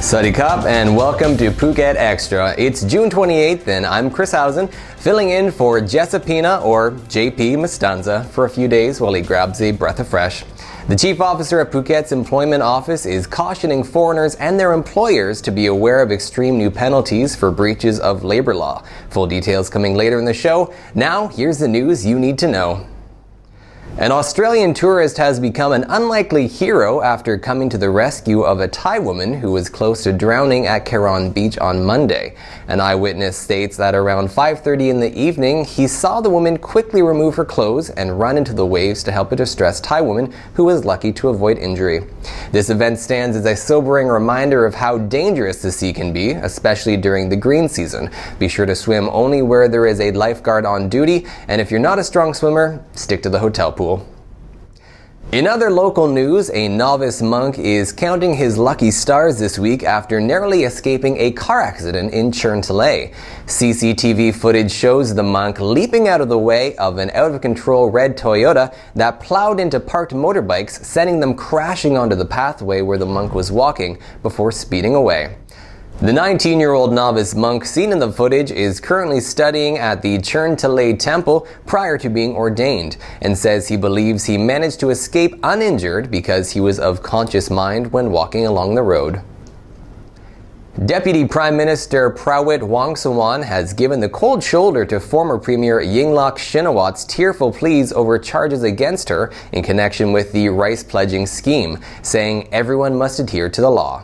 Sawadee Krap and welcome to Phuket Xtra. It's June 28th and I'm Chris Howson, filling in for Jessapina or JP Mastanza for a few days while he grabs a breath of fresh. The chief officer at Phuket's employment office is cautioning foreigners and their employers to be aware of extreme new penalties for breaches of labor law. Full details coming later in the show. Now, here's the news you need to know. An Australian tourist has become an unlikely hero after coming to the rescue of a Thai woman who was close to drowning at Caron Beach on Monday. An eyewitness states that around 5:30 in the evening, he saw the woman quickly remove her clothes and run into the waves to help a distressed Thai woman who was lucky to avoid injury. This event stands as a sobering reminder of how dangerous the sea can be, especially during the green season. Be sure to swim only where there is a lifeguard on duty, and if you're not a strong swimmer, stick to the hotel pool. In other local news, a novice monk is counting his lucky stars this week after narrowly escaping a car accident in Cherntalay. CCTV footage shows the monk leaping out of the way of an out-of-control red Toyota that plowed into parked motorbikes, sending them crashing onto the pathway where the monk was walking before speeding away. The 19-year-old novice monk seen in the footage is currently studying at the Cherntalay temple prior to being ordained and says he believes he managed to escape uninjured because he was of conscious mind when walking along the road. Deputy Prime Minister Prawit Wongsuwan has given the cold shoulder to former Premier Yingluck Shinawat's tearful pleas over charges against her in connection with the rice pledging scheme, saying everyone must adhere to the law.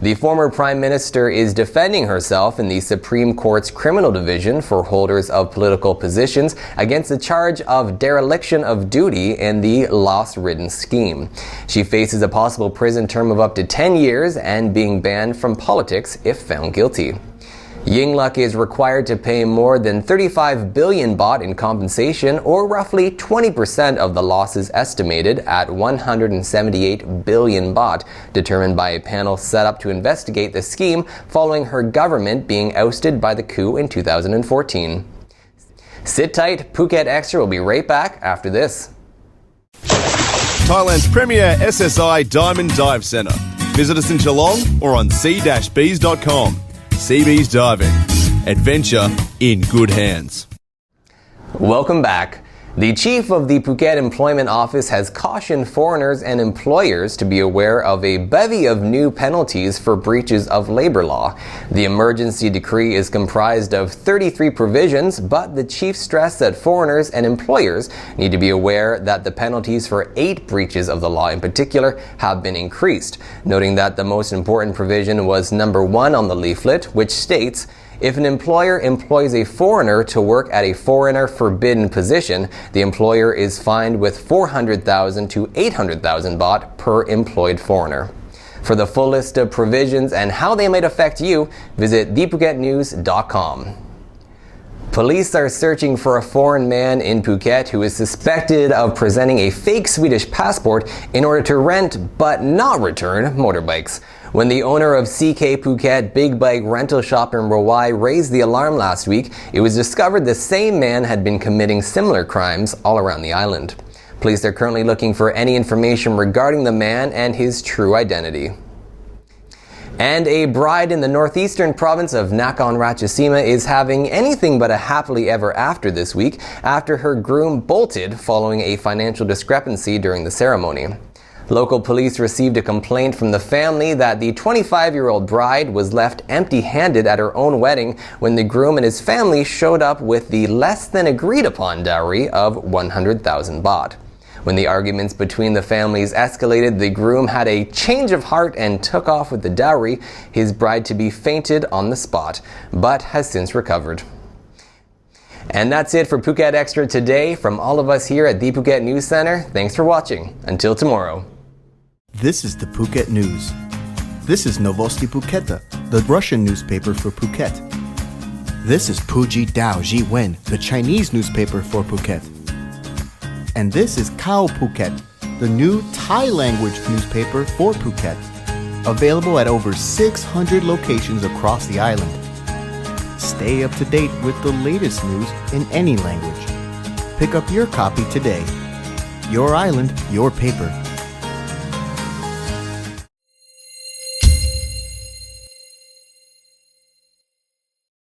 The former Prime Minister is defending herself in the Supreme Court's criminal division for holders of political positions against the charge of dereliction of duty in the loss-ridden scheme. She faces a possible prison term of up to 10 years and being banned from politics if found guilty. Yingluck is required to pay more than 35 billion baht in compensation, or roughly 20% of the losses estimated at 178 billion baht, determined by a panel set up to investigate the scheme following her government being ousted by the coup in 2014. Sit tight, Phuket Xtra will be right back after this. Thailand's premier SSI Diamond Dive Centre. Visit us in Geelong or on c-bees.com. CB's Diving. Adventure in good hands. Welcome back. The chief of the Phuket Employment Office has cautioned foreigners and employers to be aware of a bevy of new penalties for breaches of labor law. The emergency decree is comprised of 33 provisions, but the chief stressed that foreigners and employers need to be aware that the penalties for 8 breaches of the law in particular have been increased, noting that the most important provision was number 1 on the leaflet, which states, if an employer employs a foreigner to work at a foreigner forbidden position, the employer is fined with 400,000 to 800,000 baht per employed foreigner. For the full list of provisions and how they might affect you, visit thephuketnews.com. Police are searching for a foreign man in Phuket who is suspected of presenting a fake Swedish passport in order to rent but not return motorbikes. When the owner of CK Phuket Big Bike Rental Shop in Rawai raised the alarm last week, it was discovered the same man had been committing similar crimes all around the island. Police are currently looking for any information regarding the man and his true identity. And a bride in the northeastern province of Nakhon Ratchasima is having anything but a happily ever after this week after her groom bolted following a financial discrepancy during the ceremony. Local police received a complaint from the family that the 25-year-old bride was left empty-handed at her own wedding when the groom and his family showed up with the less than agreed upon dowry of 100,000 baht. When the arguments between the families escalated, the groom had a change of heart and took off with the dowry. His bride-to-be fainted on the spot, but has since recovered. And that's it for Phuket Xtra today. From all of us here at the Phuket News Center, thanks for watching. Until tomorrow. This is the Phuket News. This is Novosti Phuketa, the Russian newspaper for Phuket. This is Puji Dao Jiwen, the Chinese newspaper for Phuket. And this is Khao Phuket, the new Thai language newspaper for Phuket. Available at over 600 locations across the island. Stay up to date with the latest news in any language. Pick up your copy today. Your island, your paper.